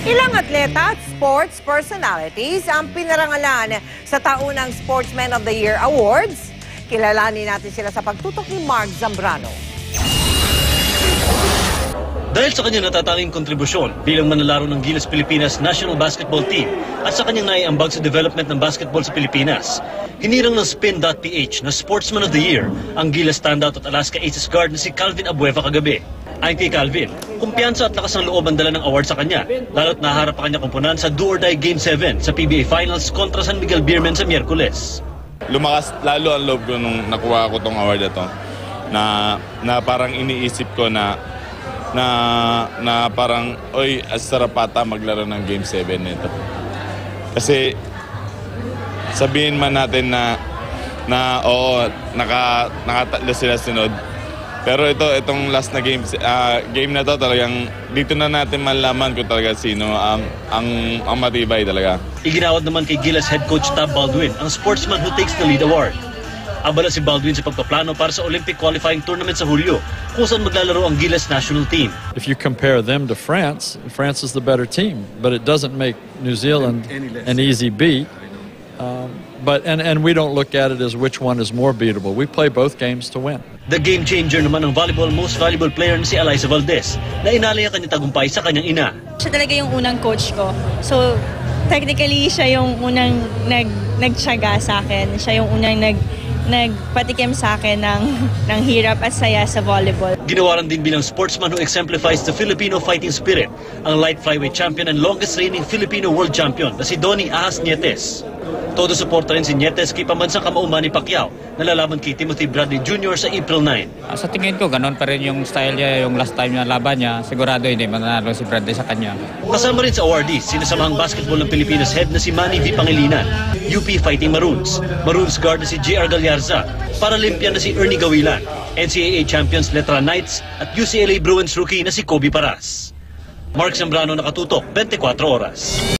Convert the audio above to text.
Ilang atleta at sports personalities ang pinarangalan sa taunang Sportsman of the Year Awards. Kilalanin natin sila sa pagtutok ni Mark Zambrano. Dahil sa kanyang natatanging kontribusyon bilang manlalaro ng Gilas Pilipinas National Basketball Team at sa kanyang naiambag sa development ng basketball sa Pilipinas, hinirang ng Spin.ph na Sportsman of the Year ang Gilas standout at Alaska Aces guard na si Calvin Abueva kagabi. Ayon kay Calvin, kumpiyansa at lakas ng loob ang dala ng award sa kanya, lalo't naharap ang kanyang komponan sa do-or-die Game 7 sa PBA Finals kontra San Miguel Beermen sa Miyerkules. Lumakas lalo ang loob ko nung nakuha ko tong award na to, na parang iniisip ko na parang, oy, sarap ata maglaro ng Game 7 nito. Kasi sabihin man natin na oo, nakatatlo sila sunod. Pero itong last na game na to talagang dito na natin malaman kung talaga sino ang matibay talaga. Iginawad naman kay Gilas head coach Tab Baldwin ang Sportsman Who Takes the Lead Award. Abala si Baldwin sa pagpaplano para sa Olympic qualifying tournament sa Hulyo, kung saan maglalaro ang Gilas national team. If you compare them to France, France is the better team, but it doesn't make New Zealand an easy beat. And we don't look at it as which one is more beatable. We play both games to win. The game changer naman ng volleyball most valuable player na si Eliza Valdez, na inalay ang kanyang tagumpay sa kanyang ina. Siya talaga yung unang coach ko. So, technically, siya yung unang nagtiyaga sa akin. Siya yung unang nagpatikim sa akin ng hirap at saya sa volleyball. Ginawaran din bilang sportsman who exemplifies the Filipino fighting spirit ang light flyweight champion and longest reigning Filipino world champion na si Donnie Ahas Nietes. Todo suporta rin si Nietes kay pambansang kamauman ni Pacquiao na lalaban kay Timothy Bradley Jr. sa April 9. Sa tingin ko, ganon pa rin yung style niya, yung last time na laban niya. Sigurado hindi mananalo si Bradley sa kanya. Kasama rin sa awardees, sinasamahang basketball ng Pilipinas head na si Manny V. Pangilinan, UP Fighting Maroons, Maroons guard na si J.R. Galyarza, Paralympian na si Ernie Gawilan, NCAA champions Letra Knights at UCLA Bruins rookie na si Kobe Paras. Mark Zambrano, nakatutok, 24 oras.